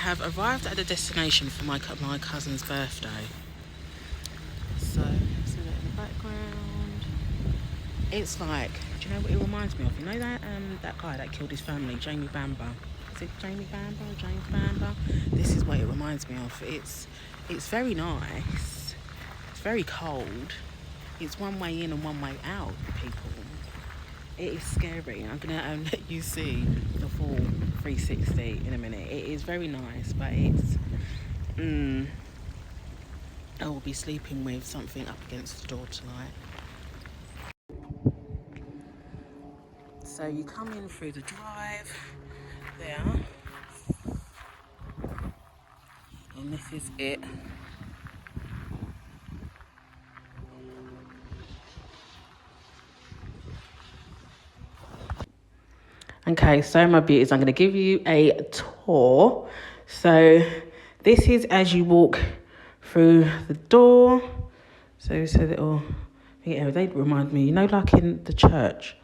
have arrived at the destination for my cousin's birthday. So, see that in the background. It's like, do you know what it reminds me of? You know that guy that killed his family, Jamie Bamber. Is it Jamie Bamber or James Bamber? This is what it reminds me of. It's very nice. It's very cold. It's one way in and one way out, people. It is scary. I'm going to let you see the full 360 in a minute. It is very nice, but it's... I will be sleeping with something up against the door tonight. So you come in through the drive there. And this is it. Okay, so my beauties, I'm going to give you a tour. So this is as you walk through the door. So it's a little, yeah, they remind me, you know, like in the church.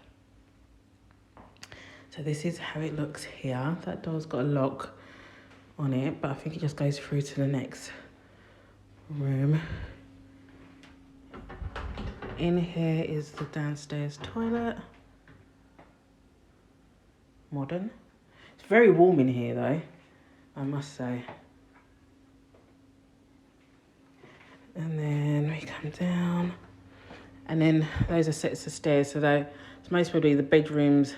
So this is how it looks here. That door's got a lock on it, but I think it just goes through to the next room. In here is the downstairs toilet. Modern. It's very warm in here though, I must say. And then we come down, and then those are sets of stairs. So it's most probably the bedrooms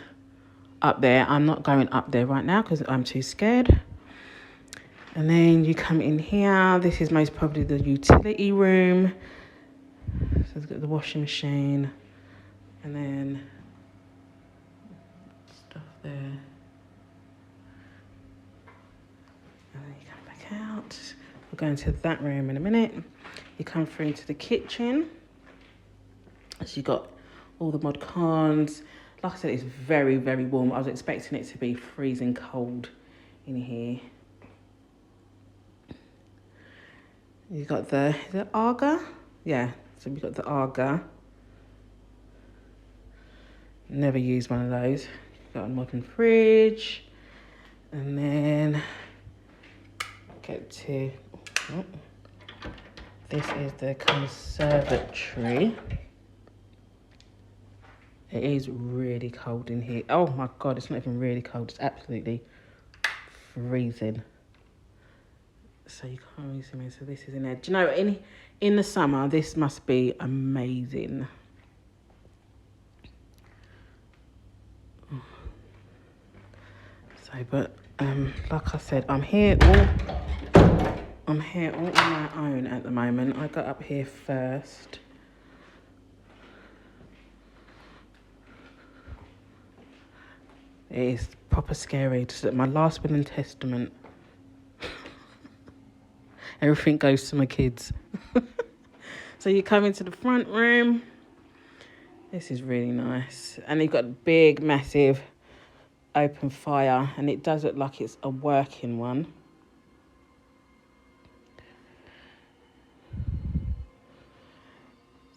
up there. I'm not going up there right now because I'm too scared. And then you come in here. This is most probably the utility room. So it's got the washing machine, and then stuff there. And then you come back out. We'll go into that room in a minute. You come through into the kitchen. So you've got all the mod cons. Like I said, it's very, very warm. I was expecting it to be freezing cold in here. You've got is it Aga? Yeah, so we've got the Aga. Never used one of those. You've got a modern fridge. And then get to, this is the conservatory. It is really cold in here. Oh my God, it's not even really cold. It's absolutely freezing. So you can't really see me. So this is in there. Do you know, in the summer, this must be amazing. So, but like I said, I'm here all on my own at the moment. I got up here first. It is proper scary. Just my last will and testament. Everything goes to my kids. So you come into the front room. This is really nice. And you've got a big, massive open fire. And it does look like it's a working one.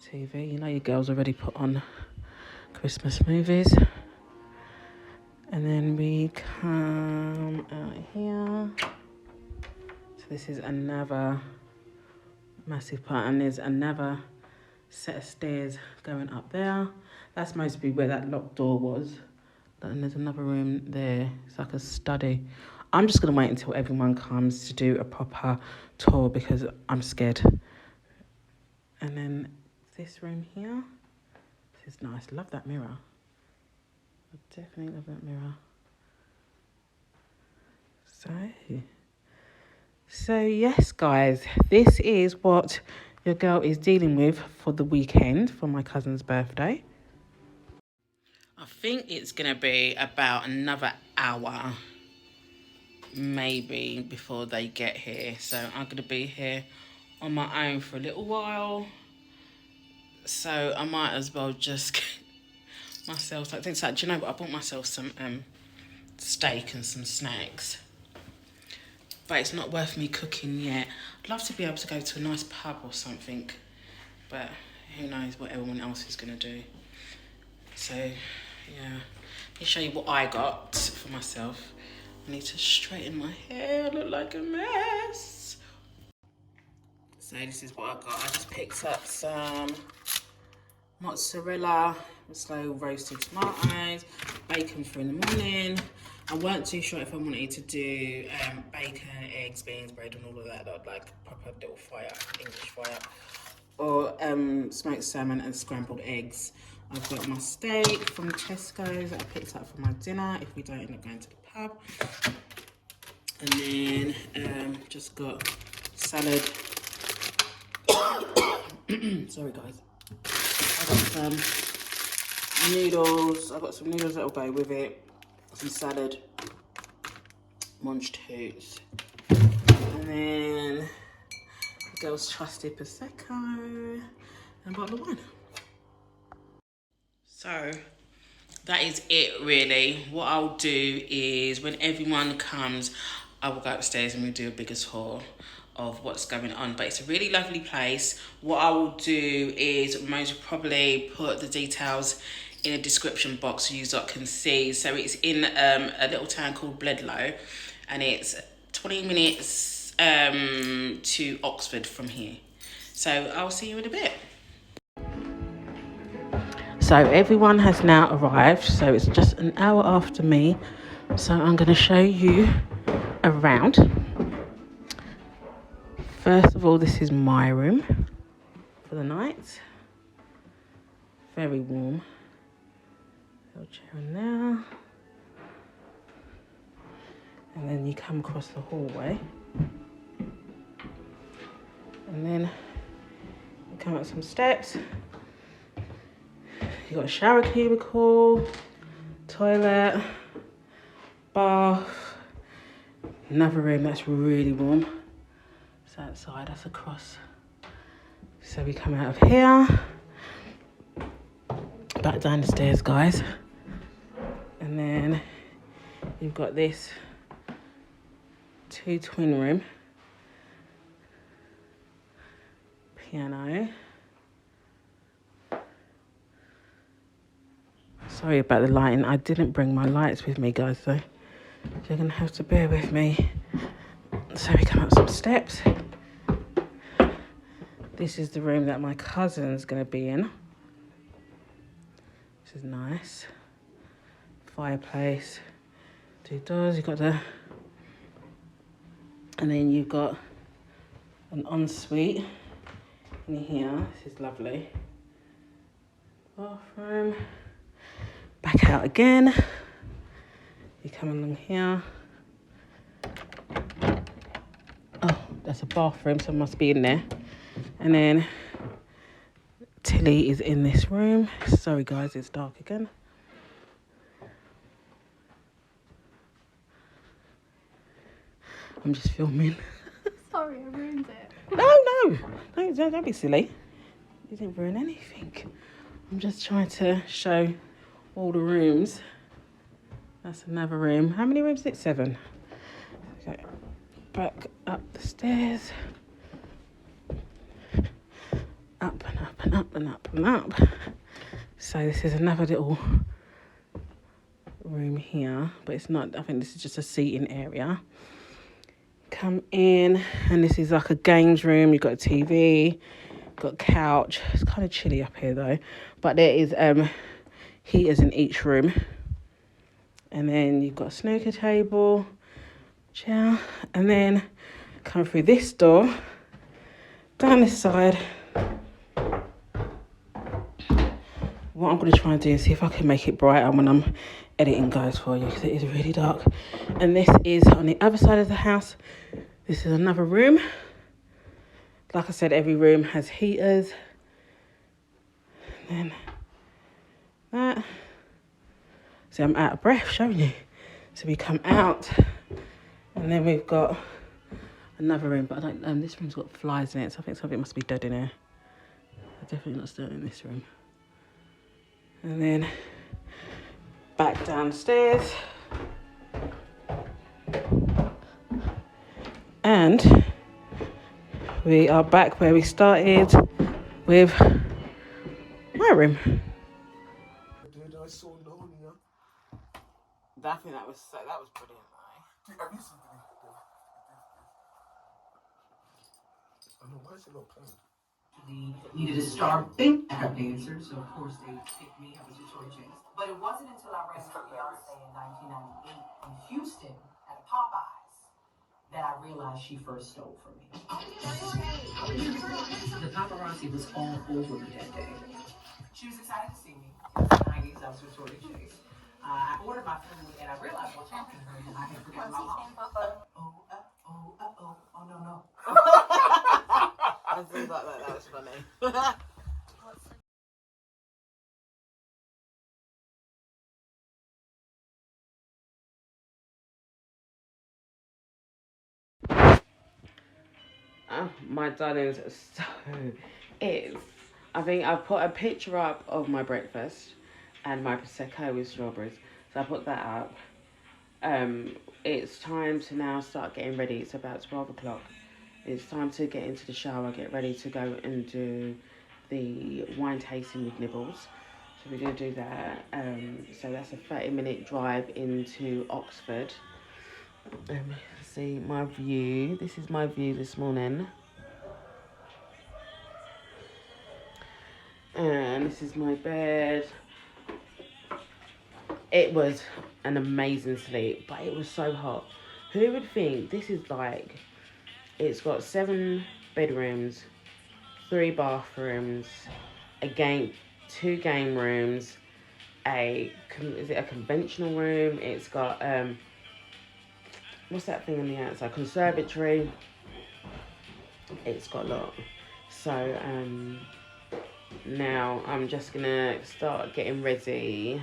TV. You know your girls already put on Christmas movies. And then we come out here. So this is another massive part, and there's another set of stairs going up there. That's mostly where that locked door was. And there's another room there. It's like a study. I'm just going to wait until everyone comes to do a proper tour because I'm scared. And then this room here. This is nice. Love that mirror. I definitely love that mirror. So yes, guys, this is what your girl is dealing with for the weekend for my cousin's birthday. I think it's going to be about another hour, maybe, before they get here. So I'm going to be here on my own for a little while. So I might as well just get myself like things like, do you know what? I bought myself some steak and some snacks. But it's not worth me cooking yet. I'd love to be able to go to a nice pub or something. But who knows what everyone else is going to do. So, yeah. Let me show you what I got for myself. I need to straighten my hair, I look like a mess. So this is what I got. I just picked up some mozzarella, slow roasted tomatoes, bacon for in the morning. I weren't too sure if I wanted to do bacon, eggs, beans, bread and all of that, like proper little fire, English fire, or smoked salmon and scrambled eggs. I've got my steak from Tesco's that I picked up for my dinner if we don't end up going to the pub. And then just got salad. Sorry guys. I got some noodles. I got some noodles that will go with it. Some salad. Munch toots. And then the girls' trusted Prosecco. And a bottle of wine. So that is it really. What I'll do is when everyone comes, I will go upstairs and we'll do a bigger tour of what's going on. But it's a really lovely place. What I will do is most probably put the details in a description box so you can see. So it's in a little town called Bledlow, and it's 20 minutes to Oxford from here. So I'll see you in a bit. So everyone has now arrived, so it's just an hour after me. So I'm going to show you around. First of all, this is my room for the night. Very warm. Little chair in there. And then you come across the hallway. And then you come up some steps. You've got a shower cubicle, toilet, bath, another room that's really warm. It's outside, that's across. So we come out of here, back down the stairs, guys. And then you've got this 2 twin room, piano. Sorry about the lighting. I didn't bring my lights with me, guys, so you're going to have to bear with me. So we come up some steps. This is the room that my cousin's going to be in. This is nice. Fireplace. 2 doors. You've got the... And then you've got an ensuite in here. This is lovely. Bathroom. Back out again. You come along here. Oh, that's a bathroom, so it must be in there. And then Tilly is in this room. Sorry guys, it's dark again. I'm just filming. Sorry, I ruined it. No, don't be silly. You didn't ruin anything. I'm just trying to show all the rooms. That's another room. How many rooms is it? 7. Okay. Back up the stairs. Up and up and up and up and up. So this is another little room here, but it's not, I think this is just a seating area. Come in, and this is like a games room. You've got a TV, got a couch. It's kind of chilly up here though, but there is heaters in each room. And then you've got a snooker table, chair, and then come through this door, down this side. What I'm going to try and do is see if I can make it brighter when I'm editing, guys, for you, because it is really dark. And this is on the other side of the house. This is another room. Like I said, every room has heaters. And then that. See, I'm out of breath showing you. So we come out, and then we've got another room, but I don't. This room's got flies in it, so I think something must be dead in here. I'm definitely not staying in this room. And then back downstairs. And we are back where we started with my room. I think that was brilliant, though. Needed a star big tap dancer, so of course they picked me. I was Victoria Chase. But it wasn't until I ran for Beyonce in 1998 in Houston at Popeyes that I realized she first stole from me. The paparazzi was all over me that day. She was excited to see me. It was the 90s. I was Victoria Chase. I ordered my food and I realized while talking to her that I had forgotten my mom. Oh, no. And things like that. That was funny. My darlings, so it's, I think I've put a picture up of my breakfast and my Prosecco with strawberries. So I put that up. It's time to now start getting ready. It's about 12 o'clock. It's time to get into the shower, get ready to go and do the wine tasting with Nibbles. So we're going to do that. So that's a 30-minute drive into Oxford. See my view. This is my view this morning. And this is my bed. It was an amazing sleep, but it was so hot. Who would think this is like, it's got 7 bedrooms, 3 bathrooms, 2 game rooms, is it a conventional room? It's got, what's that thing on the outside? Conservatory. It's got a lot. So, now I'm just gonna start getting ready,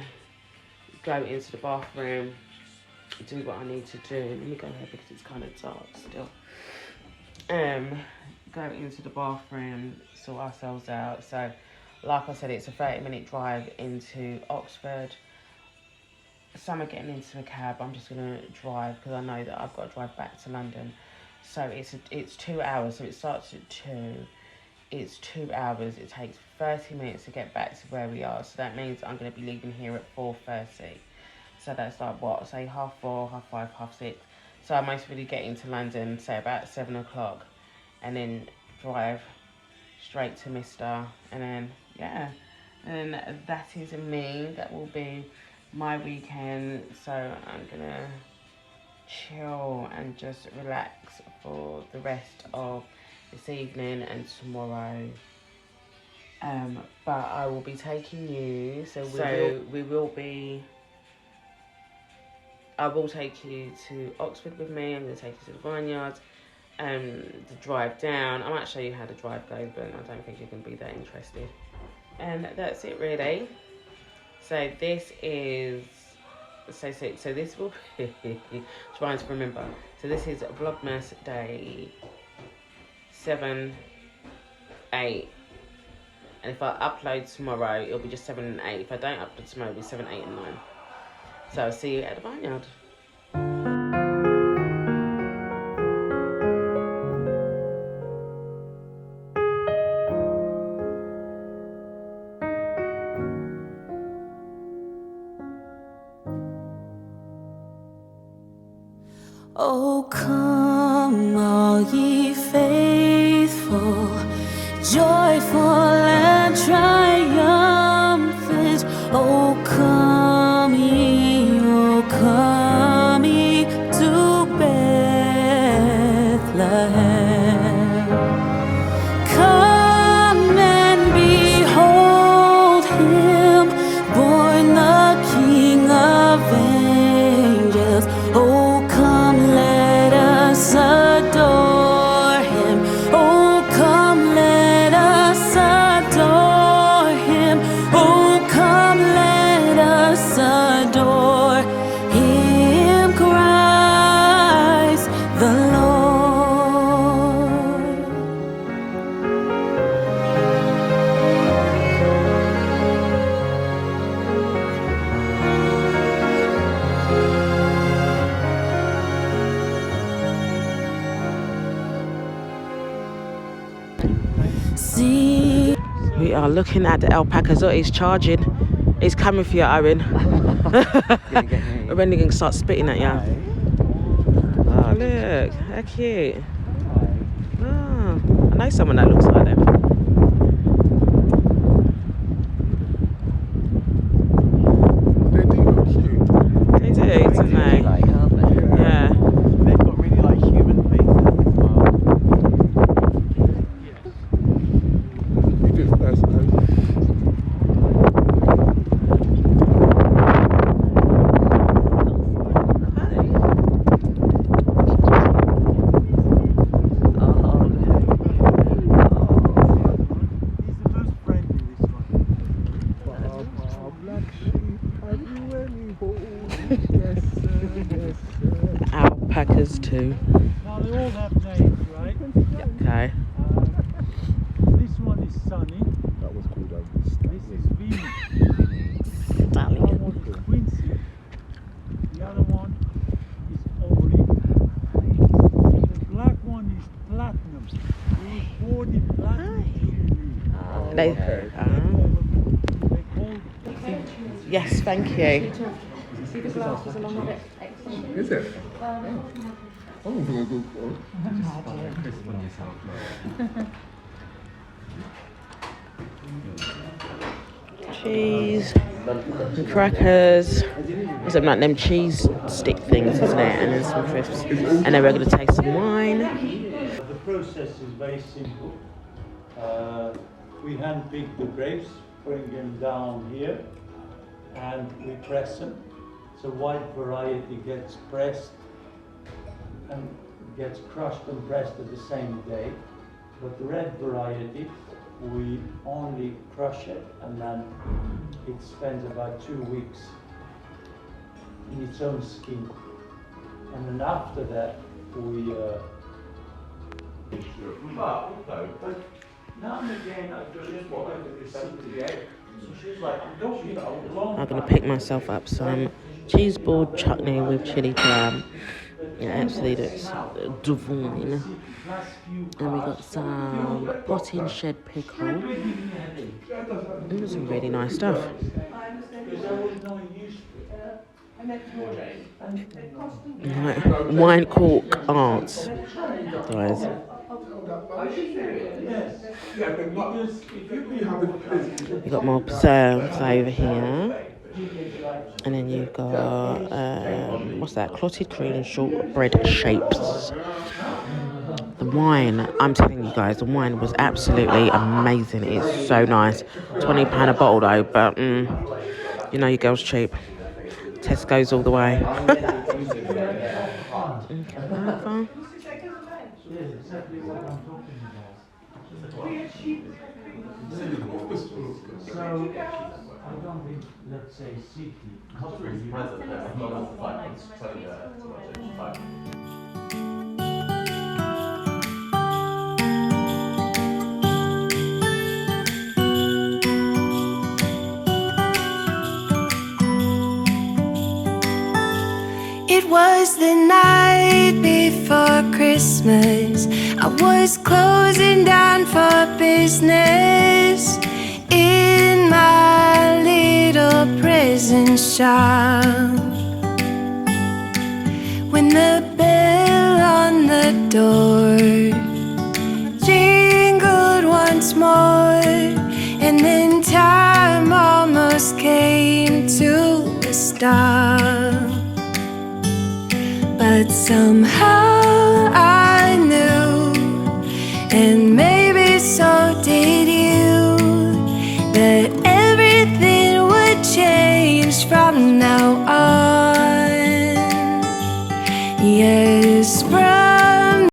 go into the bathroom, do what I need to do. Let me go here because it's kind of dark still. Go into the bathroom, sort ourselves out. So, like I said, it's a 30-minute drive into Oxford. Some are getting into a cab. I'm just gonna drive because I know that I've got to drive back to London. So it's 2 hours. So it starts at 2. It's 2 hours. It takes 30 minutes to get back to where we are. So that means I'm going to be leaving here at 4:30. So that's like what? Say 4:30, 5:30, 6:30. So I'm most really getting to London, say about 7 o'clock. And then drive straight to Mr. And then, yeah. And that is me. That will be my weekend. So I'm going to chill and just relax for the rest of this evening and tomorrow. But I will be taking you, I will take you to Oxford with me. I'm going to take you to the vineyards and the drive down. I might show you how the drive goes, but I don't think you're going to be that interested. And that's it really. So this is, so this will be, trying to remember. So this is Vlogmas day 7, 8. And if I upload tomorrow, it'll be just 7 and 8. If I don't upload tomorrow, it'll be 7, 8 and 9. So I'll see you at the vineyard. Oh, come all ye faithful, joyful and triumphant. Oh, come ye to Bethlehem. Come and behold him, born the King of angels. Oh, come, let us adore him. Oh, come, let us adore him. Oh, come, let us adore him, Christ the Lord. See, We are looking at the Alpaca. So it's charging. It's coming for you, Owen. We're only going to start spitting at you. Oh, look, how cute. Oh, I know someone that looks like them. They do look cute. They do, don't they? Like, aren't they? Yeah. They've got really like human faces as well. You do first, though. Alpacas too. Now they all have names, right? Okay. This one is Sunny. That was called This is Vinny. That Stallion. one is Quincy. The other one is Ori. The black one is Platinum. He was born in Platinum. They, They call yes, thank you. See the glasses along with it. Is it? I'm going to go for Cheese, and crackers. Something like them cheese stick things, isn't it? And then some crisps. And then we're going to taste some wine. The process is very simple. We handpick the grapes, bring them down here, and we press them. So white variety gets pressed and gets crushed and pressed at the same day. But the red variety, we only crush it and then it spends about 2 weeks in its own skin. And then after that, we now and again, I just want to I'm going to pick myself up some cheese board chutney with chili jam. It absolutely looks divine. And we got some potting shed pickle. Some really nice stuff. Right. Wine cork arts, guys. You got more preserves over here, and then you've got what's that? Clotted cream and shortbread shapes. The wine, I'm telling you guys, the wine was absolutely amazing. It's so nice. £20 a bottle though, but you know your girl's cheap. Tesco's all the way. So, I don't think, let's say, city. It was the night before Christmas. I was closing down for business in my little prison shop, when the bell on the door jingled once more, and then time almost came to a stop. But somehow I knew, and maybe so did you, that everything would change from now